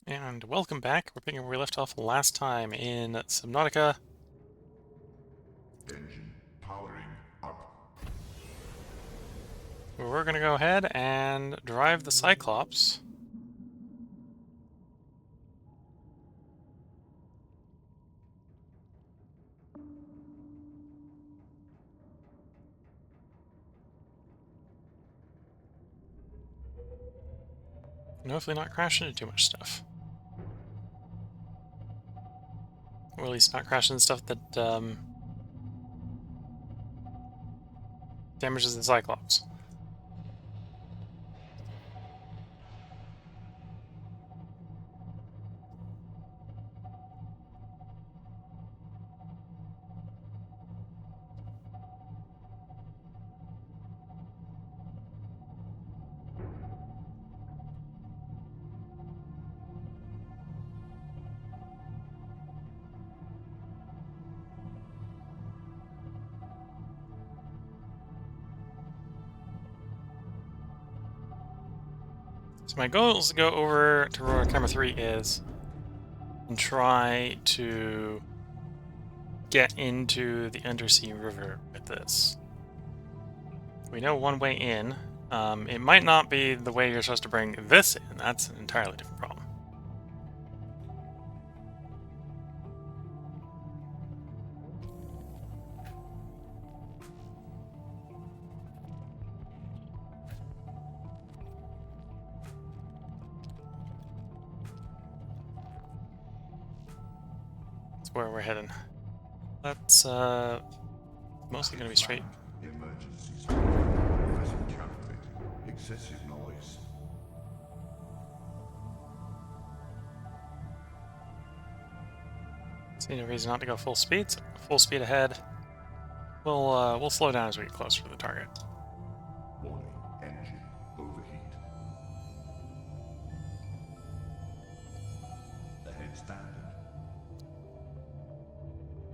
And welcome back. We're picking up where we left off last time in Subnautica. Engine powering up. We're going to go ahead and drive the Cyclops. And hopefully not crash into too much stuff. Or at least not crash into stuff that damages the Cyclops. So my goal is to go over to where camera 3 is and try to get into the undersea river with this. We know one way in. It might not be the way you're supposed to bring this in. That's an entirely different problem. That's where we're heading. That's mostly going to be straight. Emergencies. Present counterfeit. Excessive noise. See no reason not to go full speed. So full speed ahead. We'll slow down as we get closer to the target. Warning. Engine overheat. Ahead standard.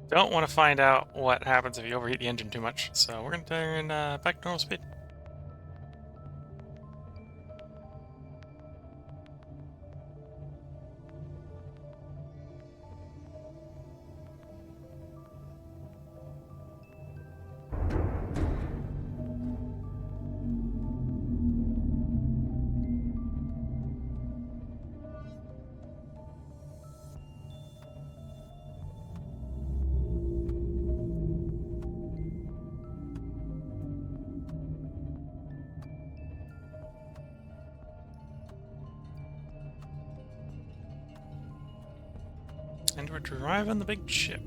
Don't want to find out what happens if you overheat the engine too much, so we're going to turn back to normal speed. And we're driving the big ship.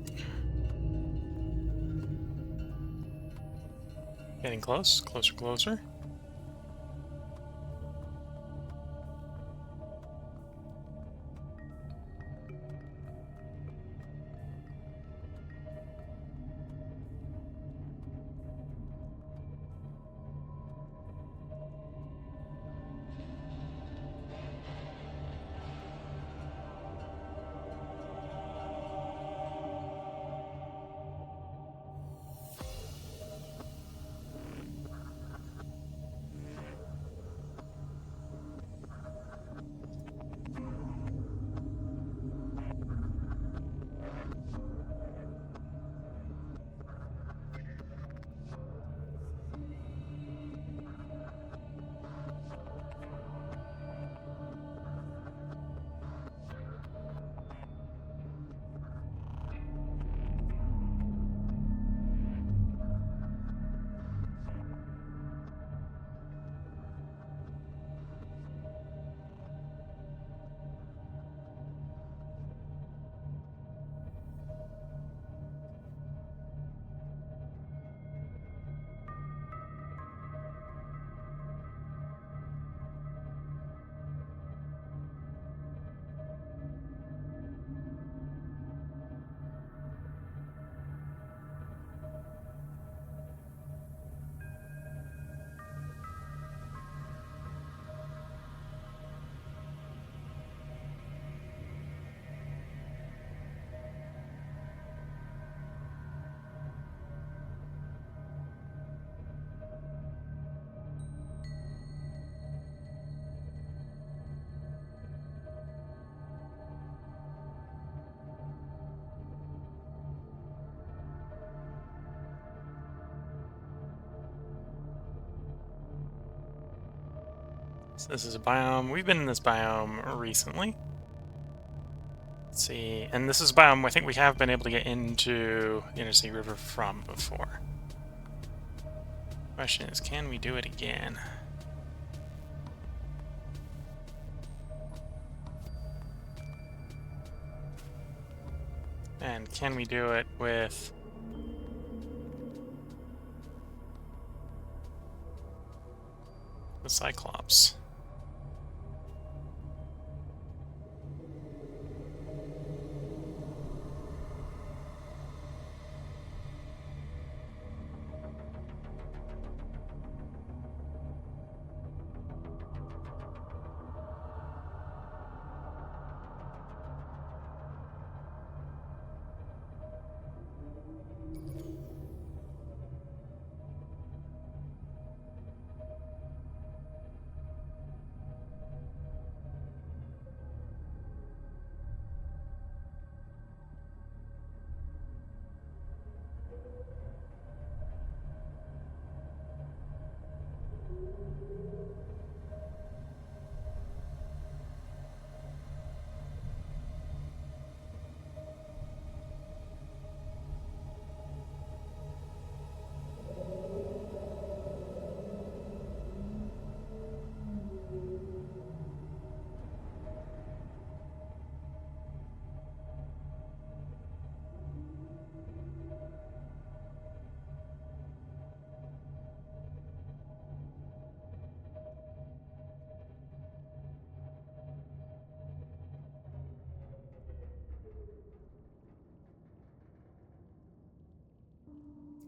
Getting close, closer, closer. So this is a biome. We've been in this biome recently. Let's see. And this is a biome I think we have been able to get into the Undersea River from before. Question is, can we do it again? And can we do it with the Cyclops?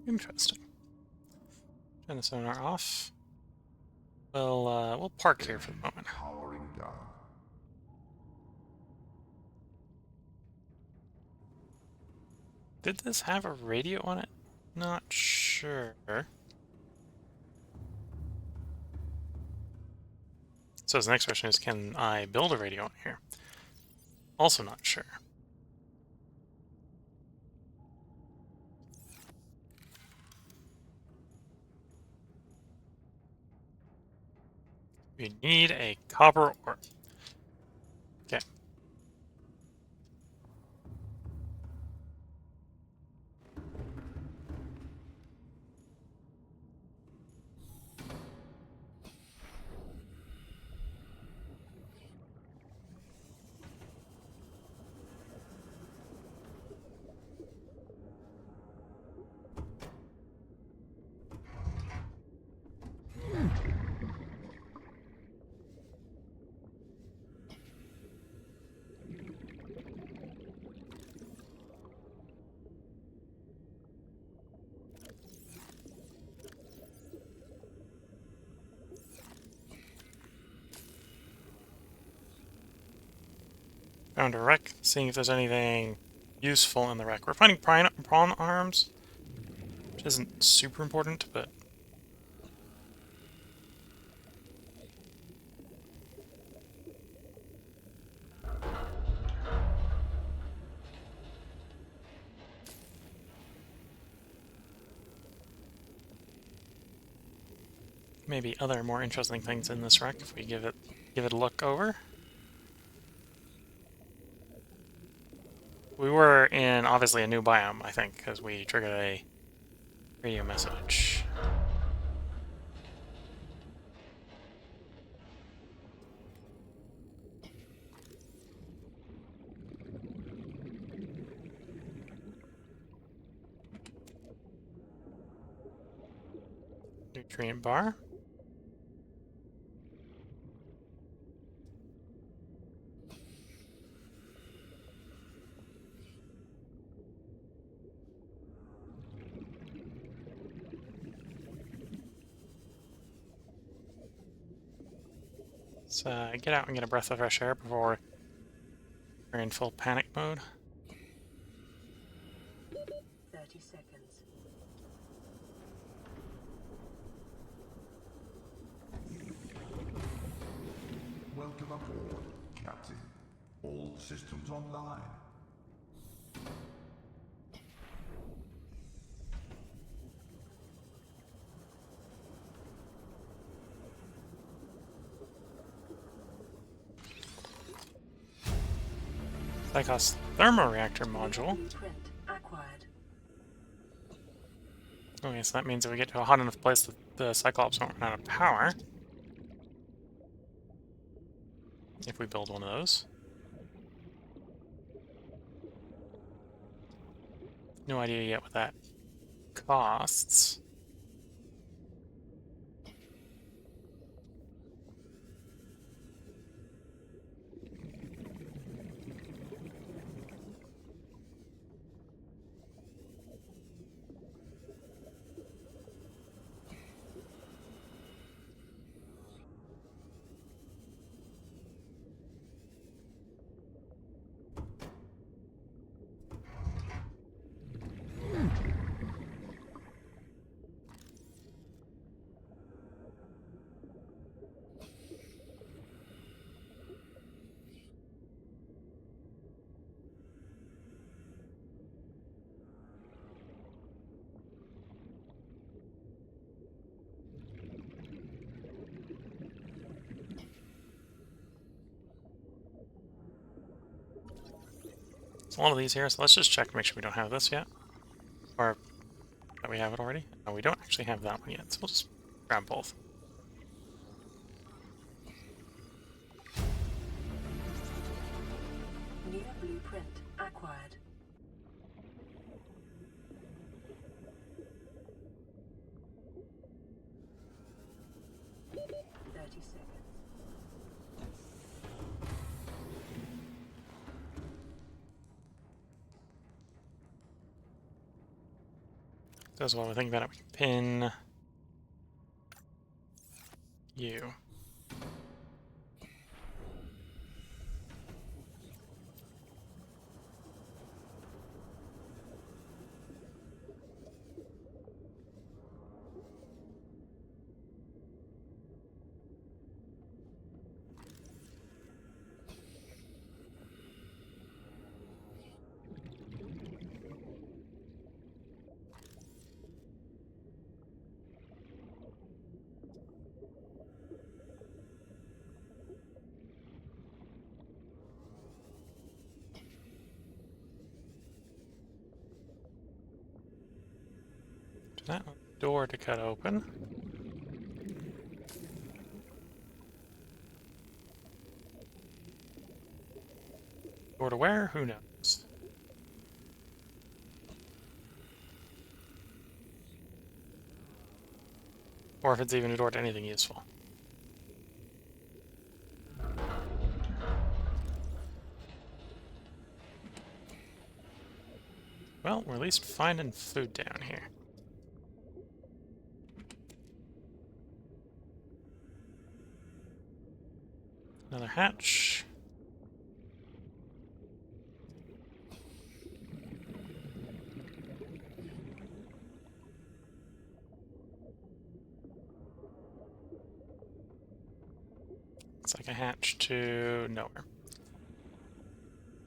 Interesting. Turn the sonar off. We'll park here for the moment. Powering down. Did this have a radio on it? Not sure. So the next question is, can I build a radio on here? Also not sure. We need a copper ore. Okay. Found a wreck, seeing if there's anything useful in the wreck. We're finding prawn arms, which isn't super important, but maybe other more interesting things in this wreck if we give it a look over. We were in, obviously, a new biome, I think, because we triggered a radio message. Nutrient bar. Let's get out and get a breath of fresh air before we're in full panic mode. 30 seconds. Welcome aboard, Captain. All systems online. Cyclops thermoreactor module. Blueprint acquired. Okay, so that means if we get to a hot enough place that the Cyclops won't run out of power. If we build one of those. No idea yet what that costs. It's one of these here, so let's just check to make sure we don't have this yet. Or that we have it already. No, we don't actually have that one yet, so we'll just grab both. New blueprint acquired. So as well, we think about it, we can pin you. That door to cut open. Door to where? Who knows? Or if it's even a door to anything useful. Well, we're at least finding food down here. Another hatch. Looks like a hatch to nowhere.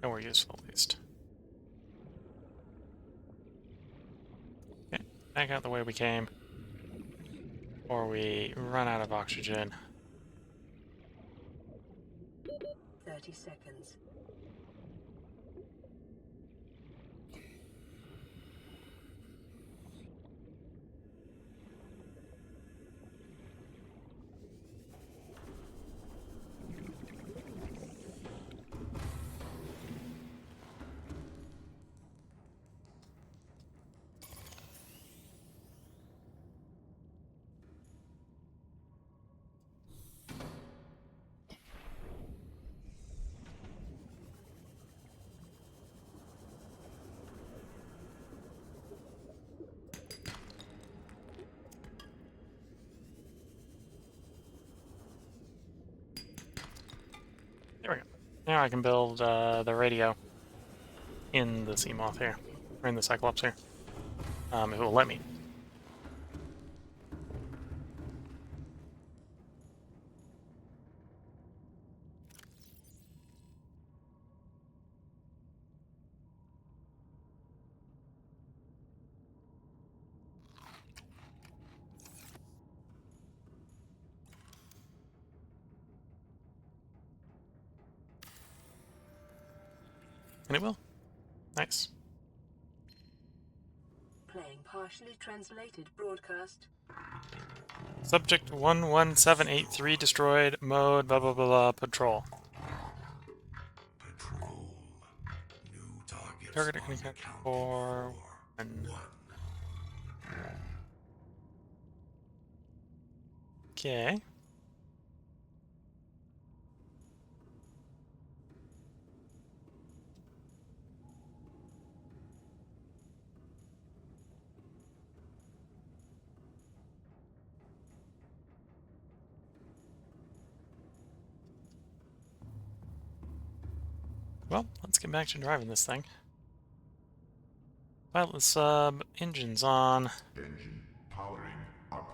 Nowhere useful, at least. Okay, back out the way we came. Or we run out of oxygen. 30 seconds. There we go. Now I can build the radio in the Seamoth here. Or in the Cyclops here. If it will let me. And it will. Nice. Playing partially translated broadcast. Subject 11783 destroyed. Mode blah blah blah blah. Patrol. Patrol. New targets Target on can the count count of for four. 1. Okay. Well, let's get back to driving this thing. Pilot sub, engines on. Engine powering up.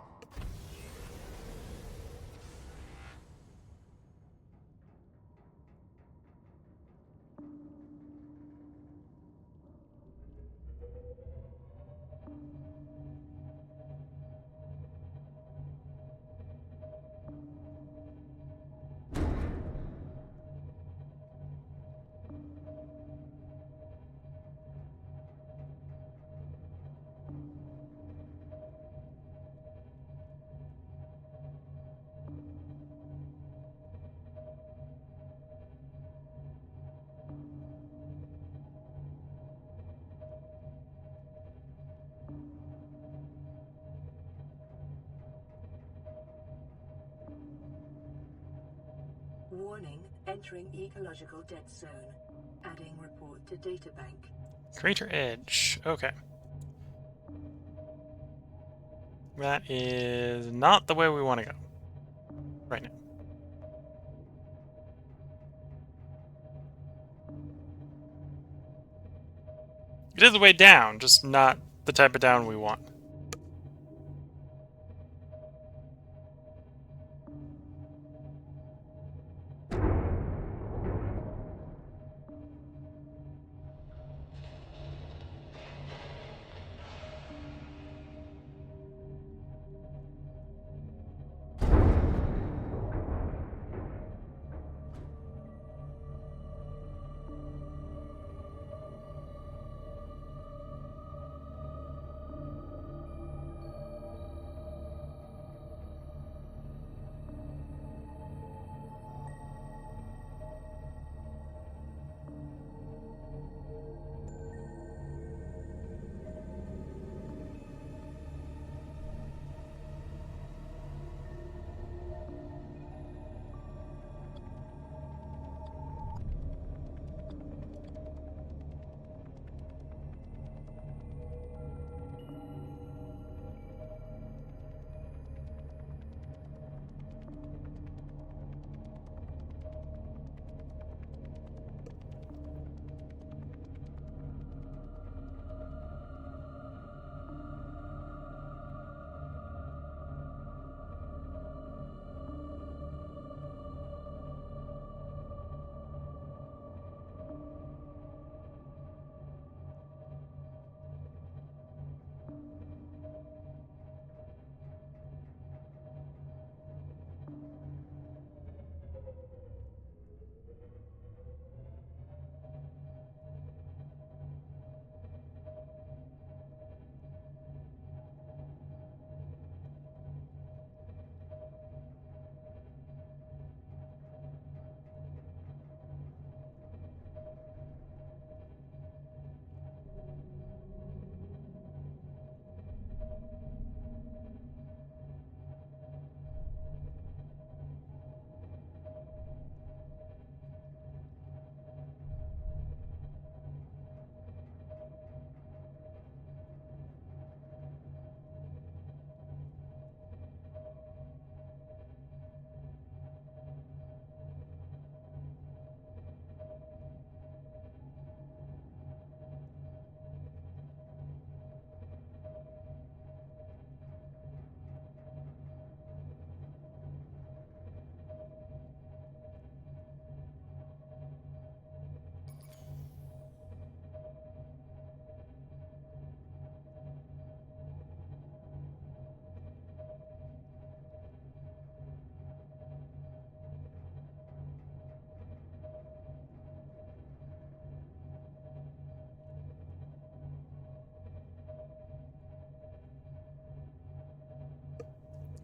Warning, entering ecological dead zone. Adding report to databank. Crater edge. Okay. That is not the way we want to go right now. It is the way down, just not the type of down we want.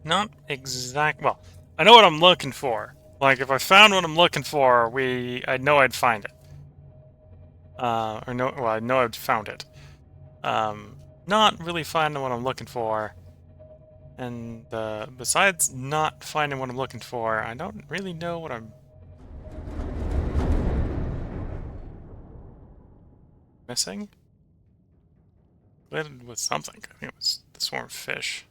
Not exact. Well, I know what I'm looking for. Like, if I found what I'm looking for, I know I'd find it. Or no, well, I know I'd found it. Not really finding what I'm looking for. And besides not finding what I'm looking for, I don't really know what I'm missing. Related with something. I think it was the swarm of fish.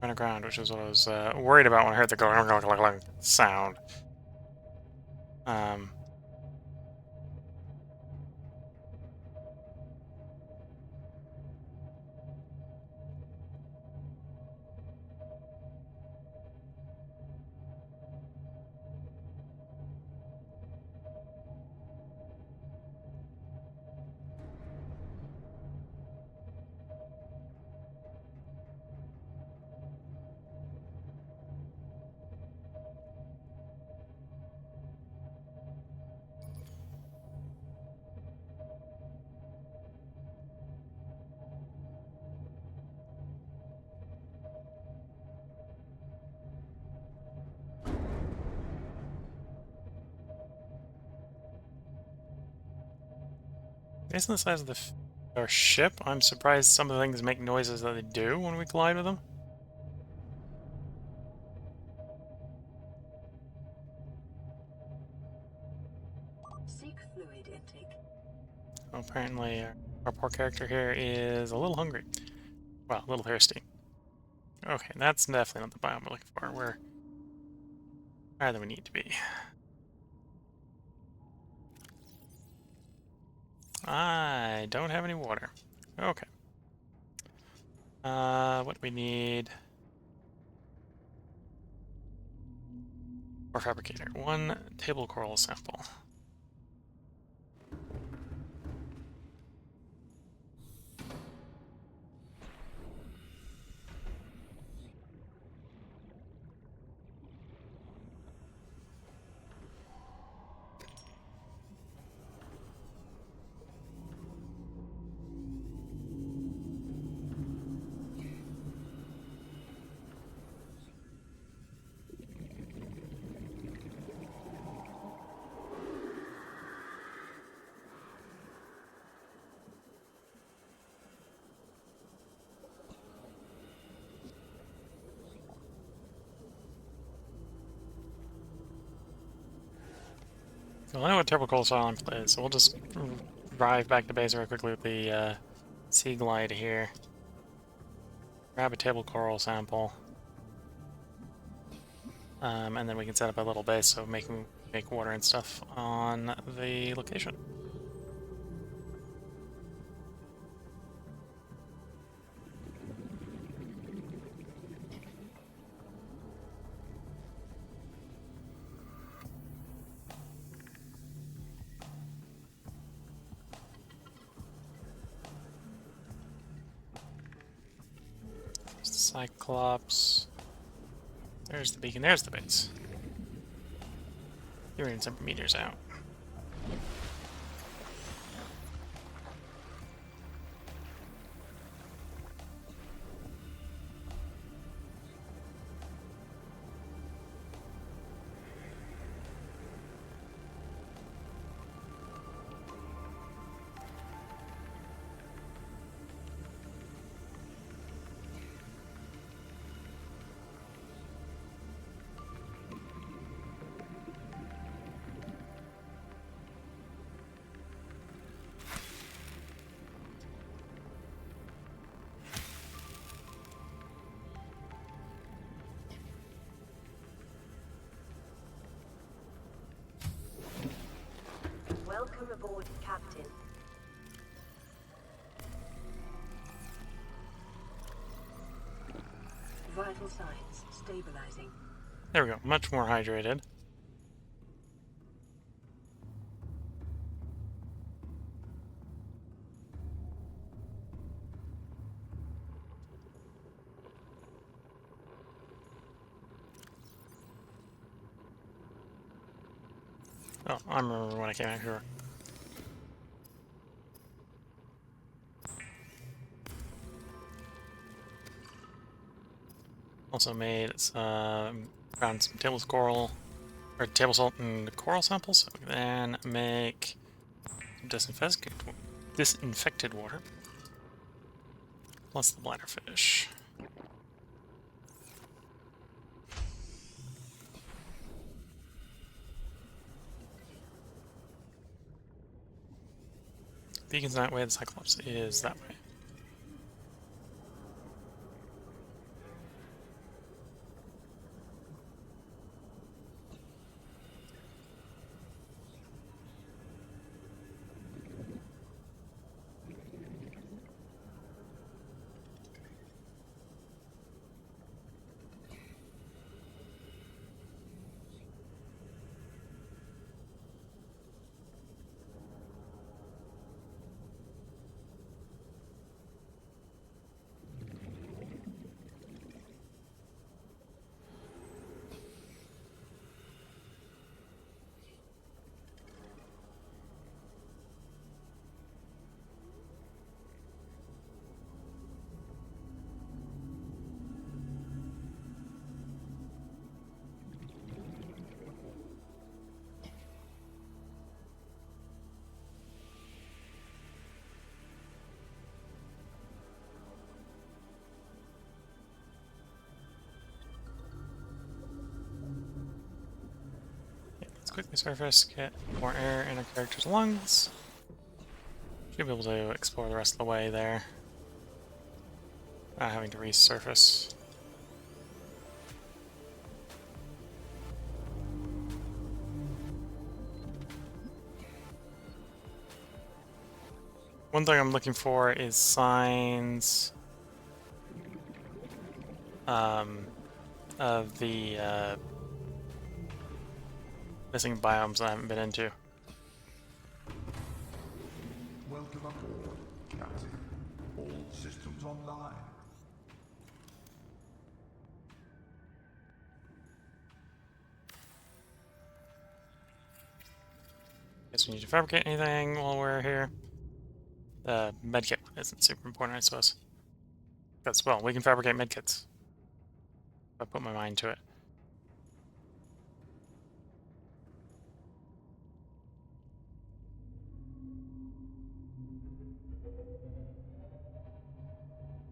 Underground, which is what I was worried about when I heard the sound. Um, Based on the size of our ship, I'm surprised some of the things make noises that they do when we collide with them. Seek fluid intake. Well, apparently, our poor character here is a little hungry. Well, a little thirsty. Okay, that's definitely not the biome we're looking for. We're higher than we need to be. I don't have any water. Okay. What do we need? Or fabricator. One table coral sample. So I know what table coral silent is, so we'll just drive back to base very quickly with the sea glide here. Grab a table coral sample. And then we can set up a little base so make water and stuff on the location. Cyclops. There's the beacon. There's the base. You're in some meters out. Welcome aboard, Captain. Vital signs stabilizing. There we go. Much more hydrated. Oh, I remember when I came out here. Also made some, found some table coral, or table salt and coral samples, so we can then make some disinfected water, plus the bladderfish. Beacon's that way, the Cyclops is that way. Let's quickly surface, get more air in our character's lungs. Should be able to explore the rest of the way there. Not having to resurface. One thing I'm looking for is signs of the missing biomes I haven't been into. Welcome aboard, Captain. All systems online. Guess we need to fabricate anything while we're here. The medkit isn't super important, I suppose. Because, well, we can fabricate medkits. If I put my mind to it.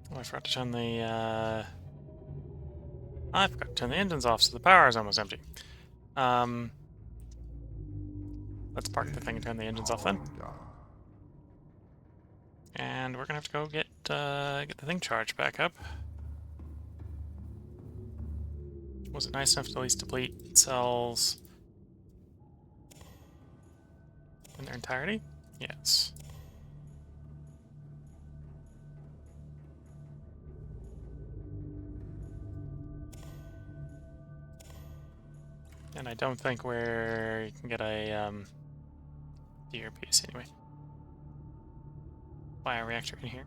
Oh, I forgot to turn the, I forgot to turn the engines off, so the power is almost empty. Let's park the thing and turn the engines off then. And we're gonna have to go get the thing charged back up. Was it nice enough to at least deplete cells in their entirety? Yes. And I don't think where you can get a DRPS anyway. Bioreactor in here.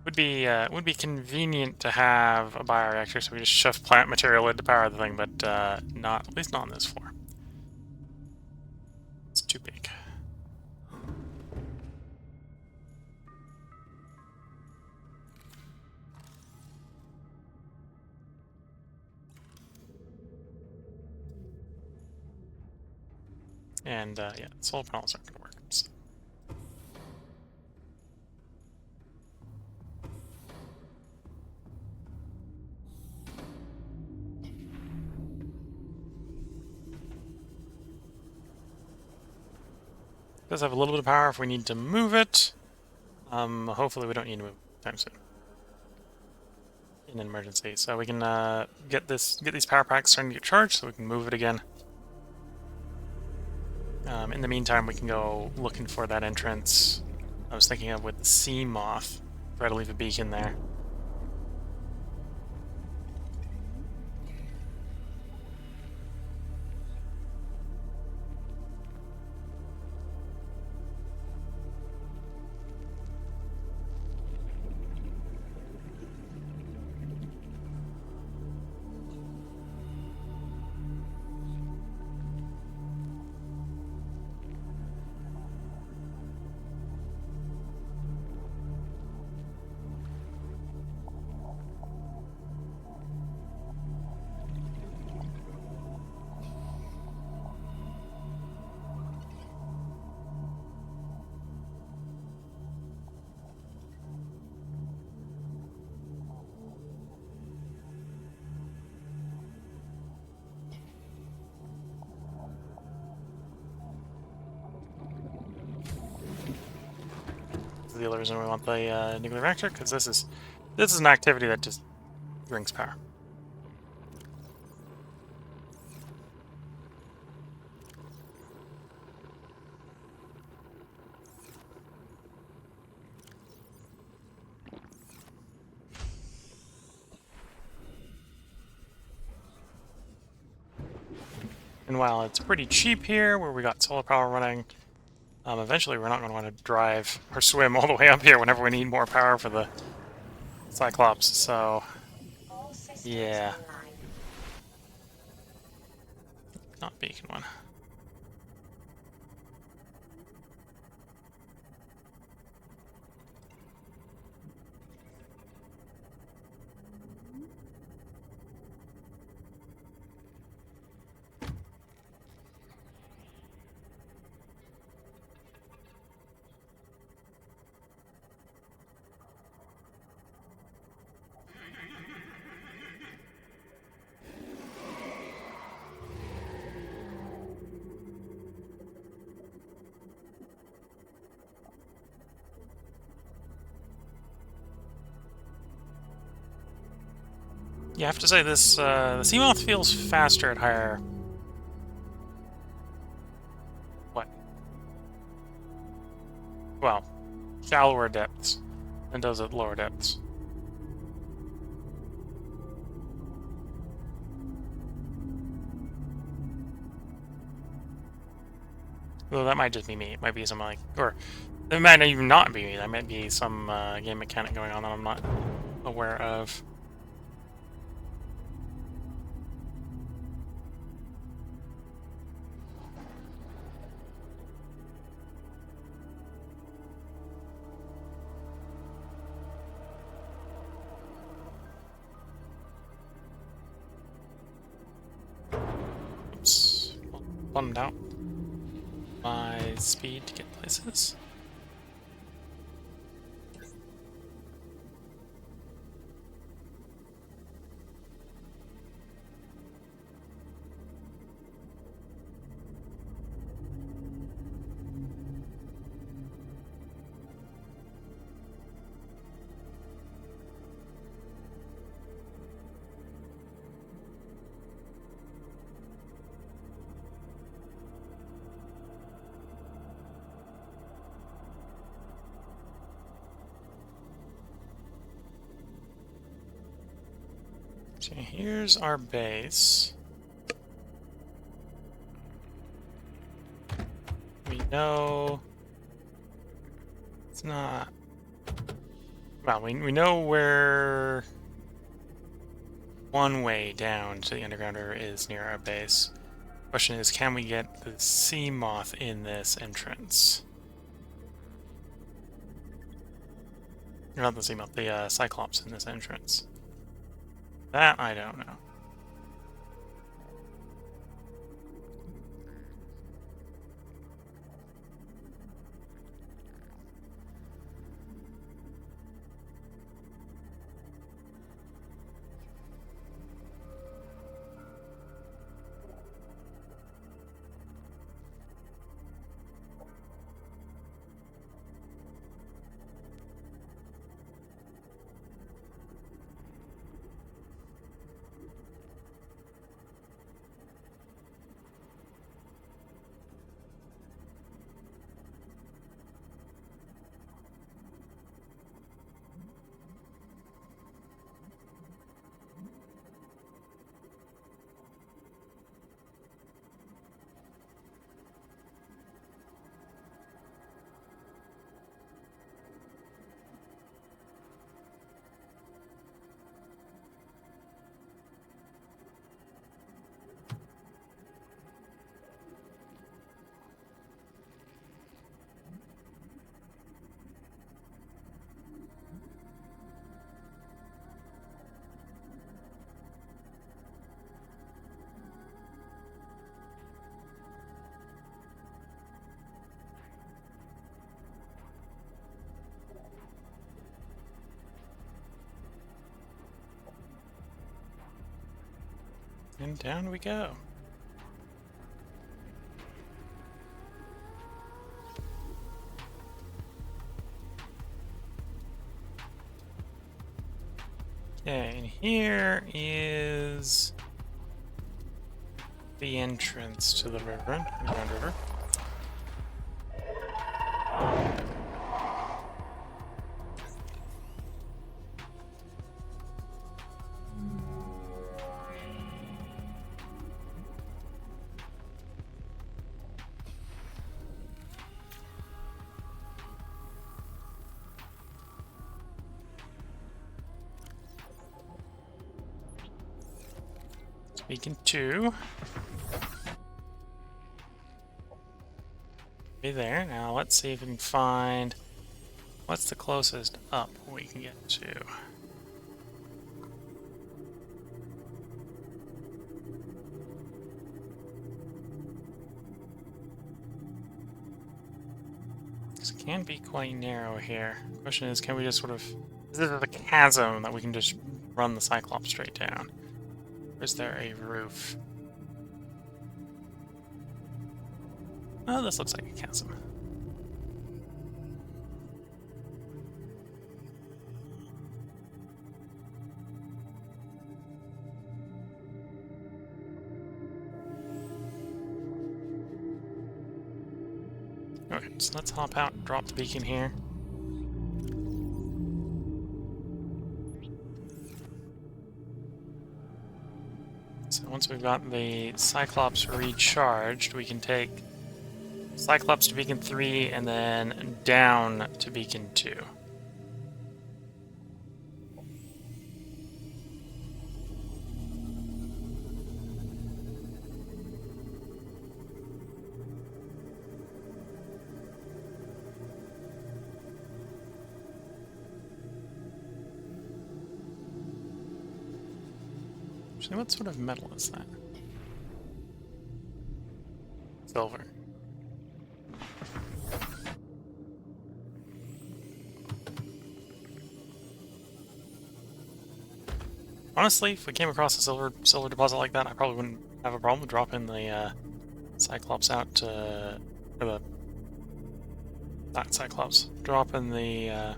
Would be convenient to have a bioreactor, so we just shove plant material in to power the thing, but not, at least not on this floor. It's too big. And yeah, solar panels aren't gonna work. So. It does have a little bit of power if we need to move it. Hopefully we don't need to move time soon. In an emergency. So we can get these power packs starting to get charged so we can move it again. In the meantime, we can go looking for that entrance I was thinking of with the sea moth. Try to leave a beacon there. is the other reason we want the nuclear reactor, because this is an activity that just brings power. And while it's pretty cheap here, where we got solar power running, eventually we're not going to want to drive or swim all the way up here whenever we need more power for the Cyclops, so yeah. Not beacon one. Yeah, I have to say this, the Seamoth feels faster at higher... What? Well, shallower depths than does at lower depths. Though that might just be me. It might be some, like... Or, it might even not be me. That might be some game mechanic going on that I'm not aware of. Oops. Bottomed out my speed to get places. So here's our base. We know it's not... Well, we know where one way down to the underground river is near our base. Question is, can we get the Seamoth in this entrance? Or not the Seamoth, the Cyclops in this entrance. That I don't know. And down we go. Okay, and here is the entrance to the river, Grand River. Beacon 2. Be there. Now let's see if we can find what's the closest up we can get to. This can be quite narrow here. Question is, can we just sort of... Is this a chasm that we can just run the Cyclops straight down? Or is there a roof? Oh, this looks like a chasm. Okay, so let's hop out and drop the beacon here. So once we've got the Cyclops recharged, we can take Cyclops to beacon 3 and then down to beacon 2. Actually, what sort of metal is that? Silver. Honestly, if we came across a silver deposit like that, I probably wouldn't have a problem dropping the Cyclops out to... or the... not Cyclops. Dropping the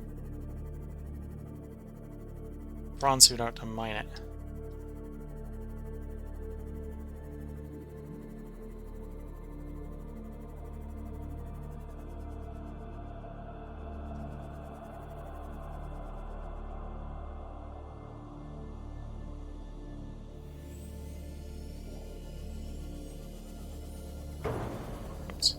prawn suit out to mine it. Oops.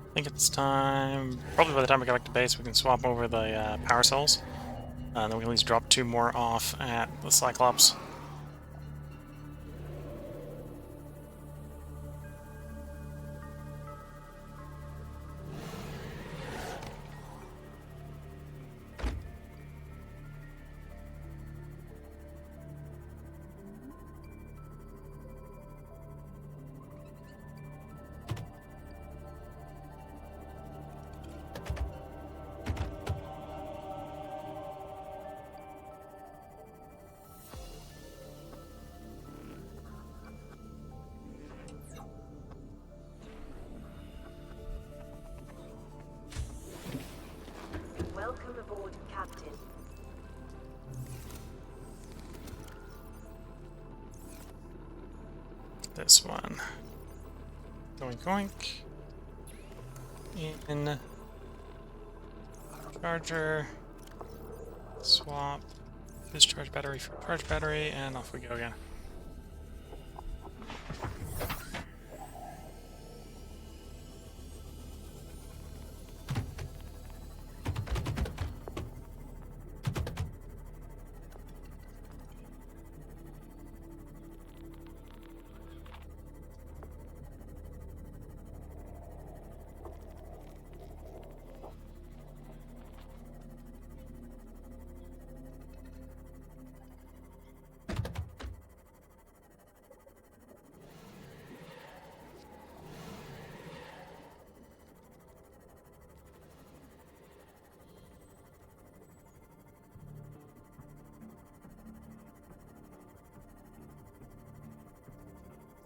I think it's time... Probably by the time we get back to base, we can swap over the power cells. And then we can at least drop 2 more off at the Cyclops. this one. Oink oink. In. Charger. Swap. Discharge battery for charge battery, and off we go again.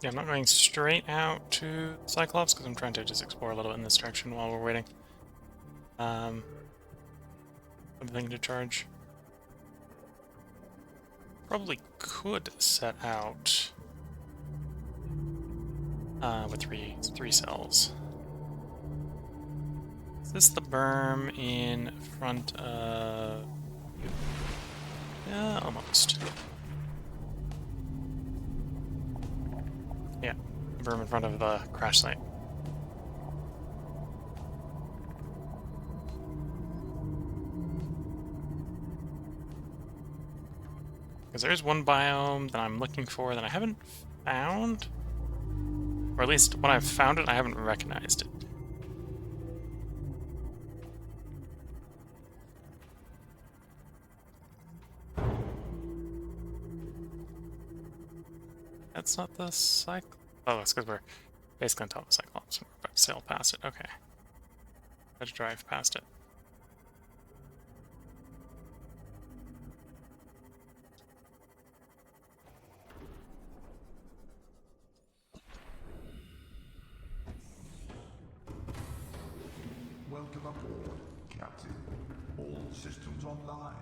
Yeah, I'm not going straight out to Cyclops because I'm trying to just explore a little bit in this direction while we're waiting. Something to charge. Probably could set out with three cells. Is this the berm in front of? Yeah, almost. Yeah, berm in front of the crash site. Because there's one biome that I'm looking for that I haven't found. Or at least when I've found it, I haven't recognized it. That's not the Cyclops. Oh, it's because we're basically on top of the Cyclops. We're about to sail past it. Okay. Let's drive past it. Welcome aboard, Captain. All systems online.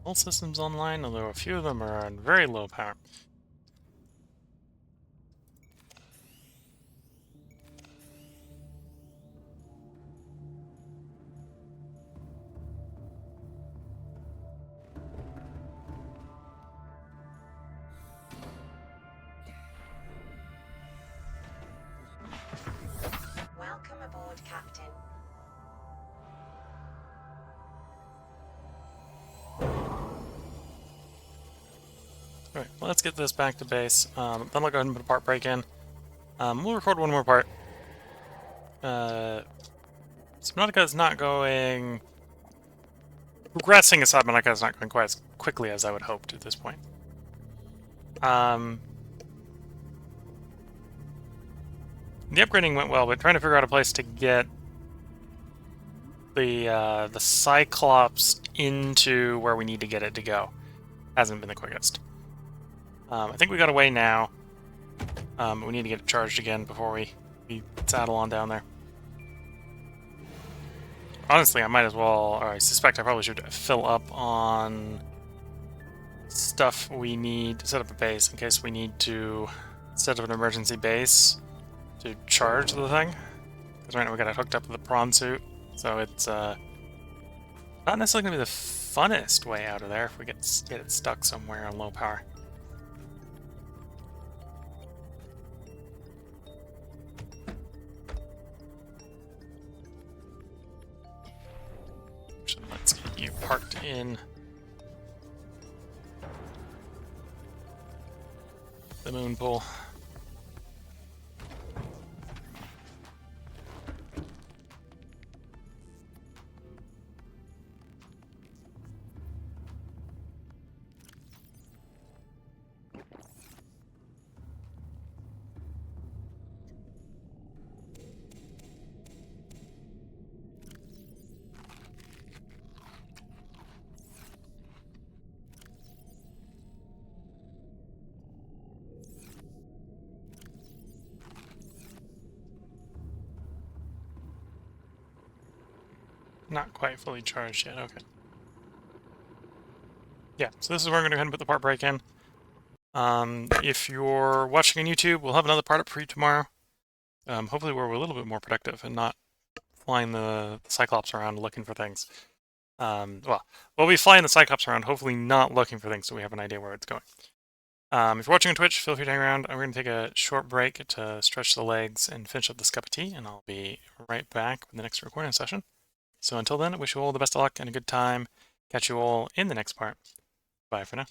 All systems online, although a few of them are on very low power. Welcome aboard, Captain. Alright, well, let's get this back to base. Then I'll go ahead and put a part break in. We'll record one more part. Subnautica is not going... Progressing as Subnautica is not going quite as quickly as I would hope at this point. The upgrading went well, but trying to figure out a place to get the Cyclops into where we need to get it to go hasn't been the quickest. I think we got away now. We need to get it charged again before we saddle on down there. Honestly, I might as well, or I suspect I probably should fill up on stuff we need to set up a base in case we need to set up an emergency base to charge the thing. Because right now we got it hooked up with the prawn suit, so it's not necessarily going to be the funnest way out of there if we get it stuck somewhere on low power. So let's get you parked in the moon pool. Not quite fully charged yet, okay. Yeah, so this is where I'm going to go ahead and put the part break in. If you're watching on YouTube, we'll have another part up for you tomorrow. Hopefully we're a little bit more productive and not flying the Cyclops around looking for things. Well, we'll be flying the Cyclops around, hopefully not looking for things, so we have an idea where it's going. If you're watching on Twitch, feel free to hang around. I'm going to take a short break to stretch the legs and finish up this cup of tea, and I'll be right back with the next recording session. So until then, I wish you all the best of luck and a good time. Catch you all in the next part. Bye for now.